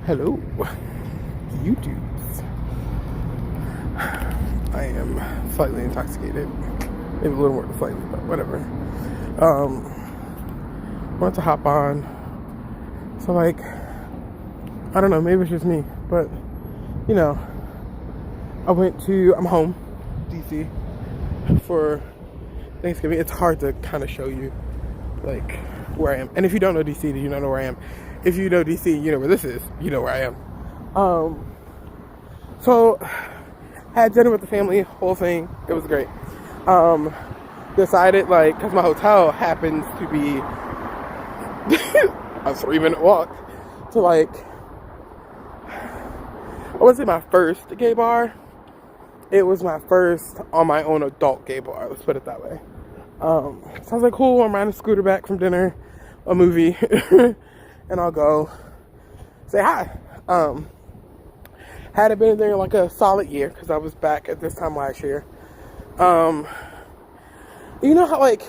Hello, YouTubes. I am slightly intoxicated. Maybe a little more than slightly, but whatever. Wanted to hop on. So like, I don't know, maybe it's just me, but you know, I'm home, DC, for Thanksgiving. It's hard to kind of show you like where I am. And if you don't know DC, then you don't know where I am. If you know DC, you know where this is, you know where I am. So had dinner with the family, whole thing. It was great. Decided like, cause my hotel happens to be a 3-minute walk to like, I wouldn't say my first gay bar. It was my first on my own adult gay bar. Let's put it that way. So I was like, cool, I'm riding a scooter back from dinner, a movie, and I'll go say hi. Hadn't been there in like a solid year because I was back at this time last year. You know how like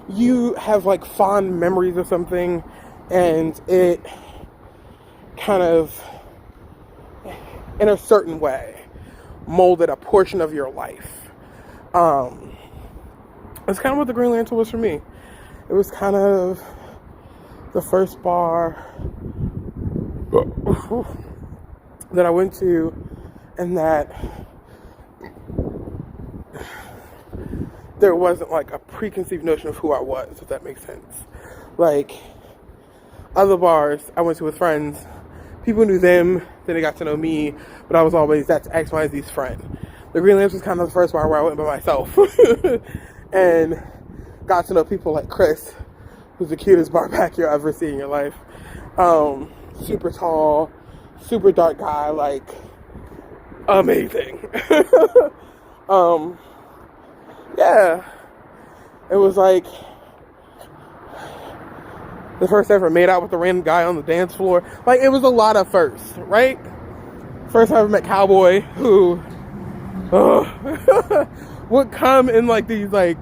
you have like fond memories of something and it kind of, in a certain way, molded a portion of your life. It's kind of what the Green Lantern was for me. It was kind of the first bar that I went to, and that there wasn't like a preconceived notion of who I was, if that makes sense. Like other bars I went to with friends, people knew them, then they got to know me, but I was always, that's X, Y, Z's friend. The Green Lantern was kind of the first bar where I went by myself and got to know people like Chris, who's the cutest barback you'll ever see in your life. Super tall, super dark guy, like amazing. Yeah, it was like the first ever made out with a random guy on the dance floor. Like, it was a lot of firsts, right? First I ever met Cowboy, who would come in like these like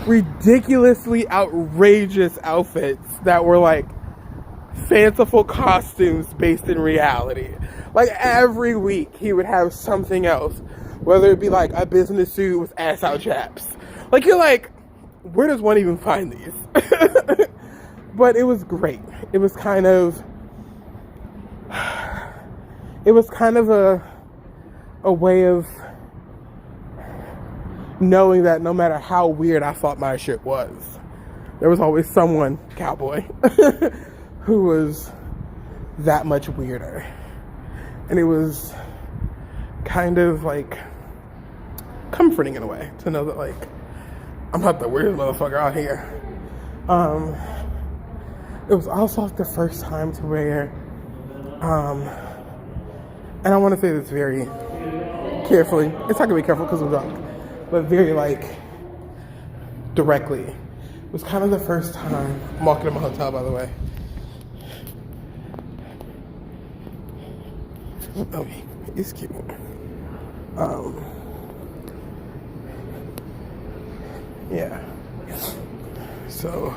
ridiculously outrageous outfits that were like fanciful costumes based in reality. Like every week he would have something else, whether it be like a business suit with ass out chaps. Like, you're like, where does one even find these? But it was great. It was kind of a way of knowing that no matter how weird I thought my shit was, there was always someone, Cowboy, who was that much weirder. And it was kind of like comforting in a way to know that like I'm not the weirdest motherfucker out here. It was also the first time to where and I want to say this very carefully, it's not gonna be careful because I'm drunk, but very like directly. It was kind of the first time, I'm walking to my hotel by the way. Oh, he's cute. Yeah. So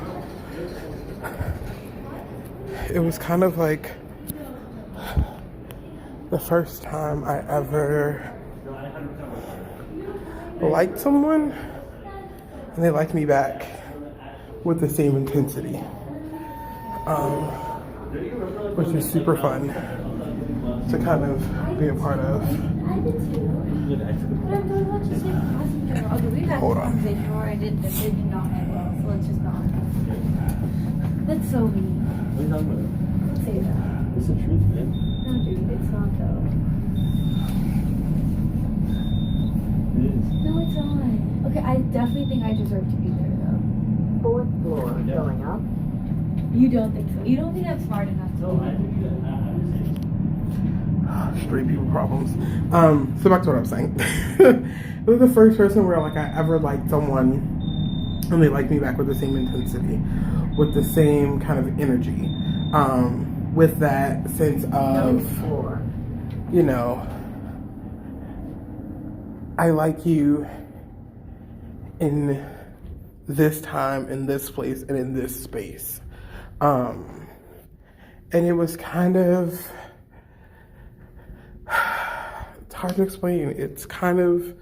it was kind of like the first time I ever liked someone and they liked me back with the same intensity, which is super fun to kind of be a part of. Hold on. I did not end well, so let's just not. That's so mean. What are you talking about? Say that. It's the truth, man. No, dude, it's not though. It is. No, it's not. Okay, I definitely think I deserve to be there though. 4th floor, going up. You don't think so? You don't think I'm smart enough to No, be I there? think that I understand. Straight people problems. So back to what I'm saying. It was the first person where like I ever liked someone and they liked me back with the same intensity, with the same kind of energy, with that sense of, floor. you know, I like you in this time, in this place, and in this space. And it was kind of, it's hard to explain. It's kind of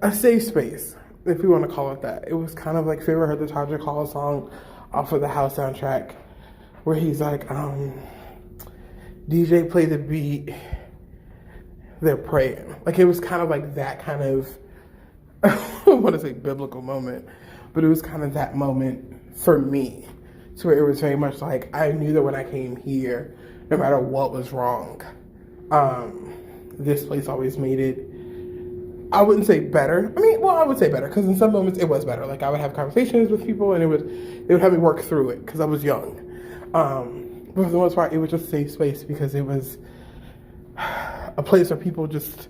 a safe space, if you want to call it that. It was kind of like, if you ever heard the Todrick Hall song off of the House soundtrack, where he's like, DJ play the beat, they're praying. Like, it was kind of like that kind of, I don't want to say biblical moment, but it was kind of that moment for me. So it was very much like, I knew that when I came here, no matter what was wrong, this place always made it, I wouldn't say better. I mean, well, I would say better, because in some moments it was better. Like, I would have conversations with people, and they would have me work through it, because I was young. But for the most part, it was just a safe space, because it was a place where people just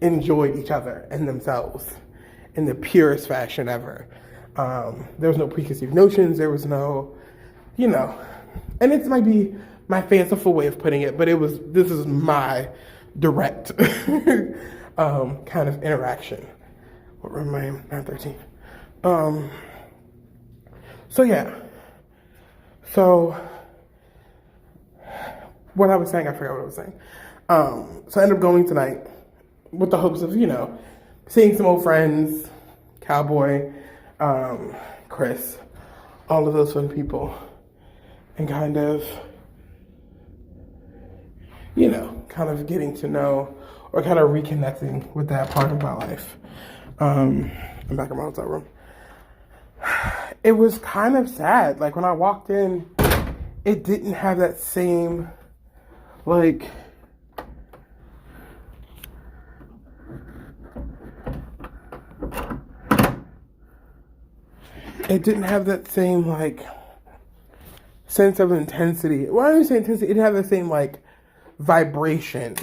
enjoyed each other and themselves in the purest fashion ever. There was no preconceived notions. There was no, and it might be my fanciful way of putting it, but this is my direct kind of interaction. What room am I in? 913. So yeah. So what I was saying, I forgot what I was saying. So I ended up going tonight with the hopes of, seeing some old friends, Cowboy, Chris, all of those fun people, and kind of, kind of getting to know or kind of reconnecting with that part of my life. I'm back in my hotel room. It was kind of sad. Like, when I walked in, it didn't have that same, like, sense of intensity. Well, I don't say intensity. It had the same, like, vibration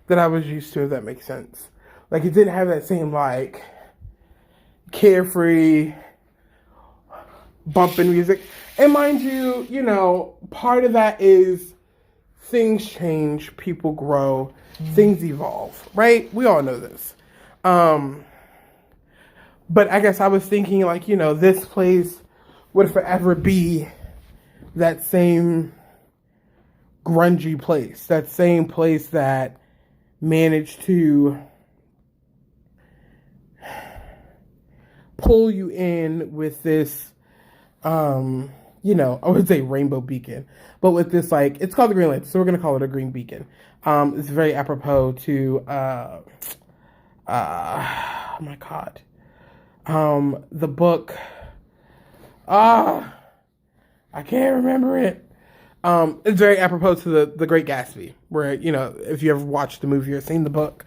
that I was used to, if that makes sense. Like, it didn't have that same, like, carefree, bumping music. And mind you, part of that is things change, people grow, things evolve, right? We all know this. But I guess I was thinking, like, this place would forever be that same grungy place, that same place that managed to pull you in with this, I would say rainbow beacon, but with this, like, it's called the Green Lantern, so we're going to call it a green beacon. It's very apropos to, oh my God, the book, I can't remember it. It's very apropos to the Great Gatsby, where, if you ever watched the movie or seen the book,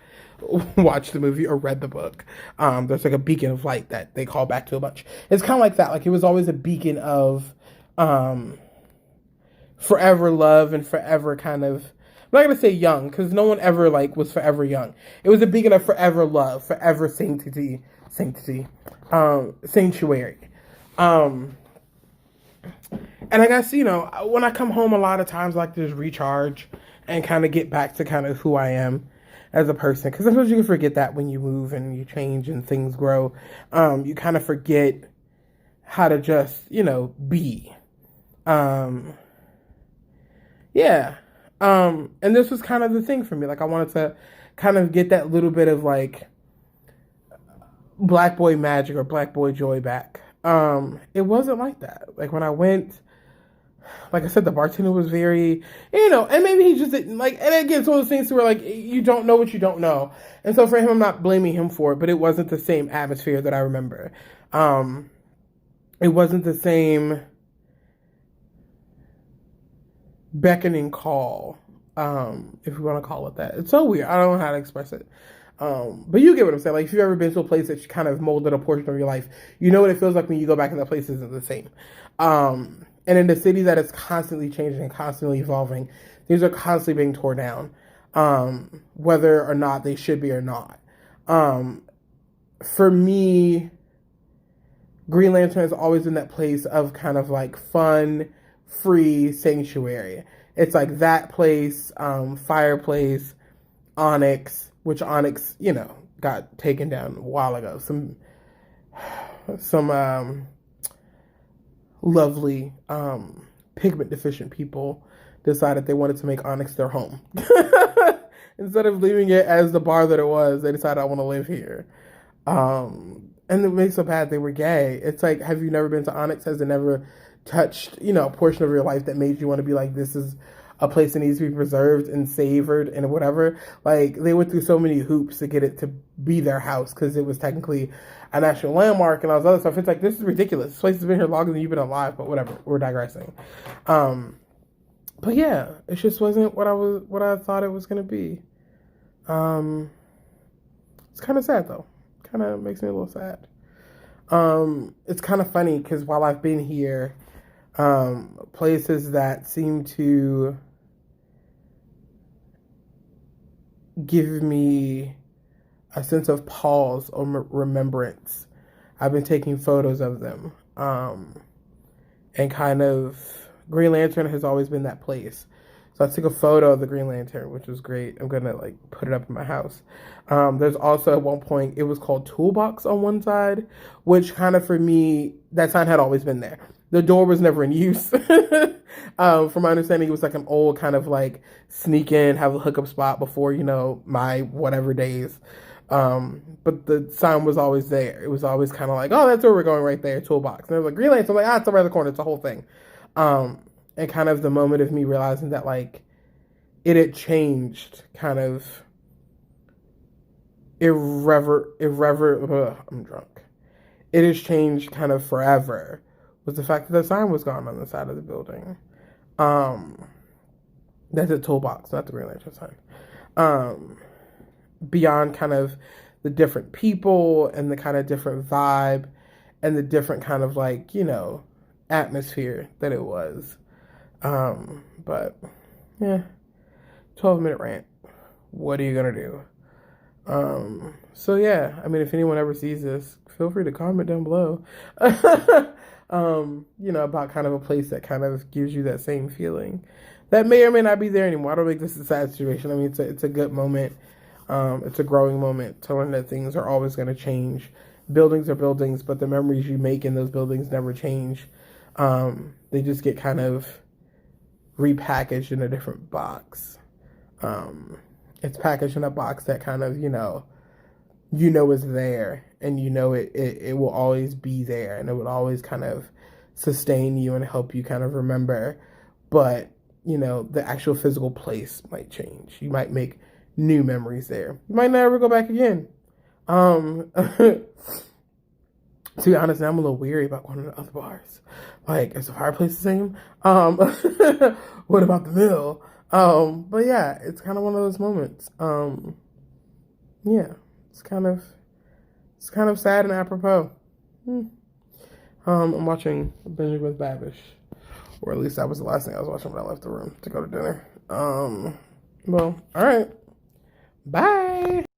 watched the movie or read the book, there's like a beacon of light that they call back to a bunch. It's kind of like that. Like, it was always a beacon of forever love and forever kind of, I'm not going to say young, because no one ever, like, was forever young. It was a beacon of forever love, forever sanctuary. And I guess, when I come home, a lot of times I like to just recharge and kind of get back to kind of who I am as a person. Because sometimes you can forget that when you move and you change and things grow. You kind of forget how to just, be. Yeah. And this was kind of the thing for me. Like, I wanted to kind of get that little bit of, like, black boy magic or black boy joy back. It wasn't like that. Like, when I went, like I said, the bartender was very, and maybe he just didn't, like, and again, it's one of those things where, like, you don't know what you don't know. And so for him, I'm not blaming him for it, but it wasn't the same atmosphere that I remember. It wasn't the same beckoning call, if you want to call it that. It's so weird. I don't know how to express it. But you get what I'm saying. Like, if you've ever been to a place that kind of molded a portion of your life, you know what it feels like when you go back and that place isn't the same. And in a city that is constantly changing and constantly evolving, things are constantly being torn down, whether or not they should be or not. For me, Green Lantern has always been that place of kind of like fun, free sanctuary. It's like that place, Fireplace, Onyx, which Onyx, got taken down a while ago. Some lovely pigment deficient people decided they wanted to make Onyx their home. Instead of leaving it as the bar that it was, they decided I want to live here. And it makes so bad they were gay. It's like, have you never been to Onyx? Has it never touched, a portion of your life that made you want to be like, this is a place that needs to be preserved and savored and whatever? Like, they went through so many hoops to get it to be their house because it was technically a national landmark and all this other stuff. It's like, this is ridiculous. This place has been here longer than you've been alive, but whatever. We're digressing. But yeah, it just wasn't what I thought it was gonna be. It's kind of sad though. Kind of makes me a little sad. It's kind of funny because while I've been here, places that seem to give me a sense of pause or remembrance, I've been taking photos of them. And kind of, Green Lantern has always been that place. So I took a photo of the Green Lantern, which was great. I'm gonna put it up in my house. There's also at one point, it was called Toolbox on one side, which kind of for me, that sign had always been there. The door was never in use. From my understanding, it was like an old kind of sneak in, have a hookup spot before, my whatever days. But the sign was always there. It was always kind of like, oh, that's where we're going right there, Toolbox. And it was like, Green Lantern, I'm like, it's around the corner, it's a whole thing. And kind of the moment of me realizing that it had changed kind of I'm drunk. It has changed kind of forever was the fact that the sign was gone on the side of the building. That's a Toolbox, not the Green Lantern sign. Beyond kind of the different people and the kind of different vibe and the different kind of atmosphere that it was. But yeah, 12-minute rant. What are you gonna do? So yeah, I mean, if anyone ever sees this, feel free to comment down below. About kind of a place that kind of gives you that same feeling that may or may not be there anymore. I don't make this a sad situation. I mean, it's a good moment. It's a growing moment to learn that things are always going to change. Buildings are buildings, but the memories you make in those buildings never change. They just get kind of repackaged in a different box. It's packaged in a box that kind of, is there, and it will always be there, and it would always kind of sustain you and help you kind of remember. But, the actual physical place might change. You might make new memories there. You might never go back again. To be honest, now I'm a little weary about going to the other bars. Is the fireplace the same? What about the mill? But yeah, it's kind of one of those moments. Yeah, it's kind of sad and apropos. I'm watching Binging with Babish, or at least that was the last thing I was watching when I left the room to go to dinner. Well, all right, bye.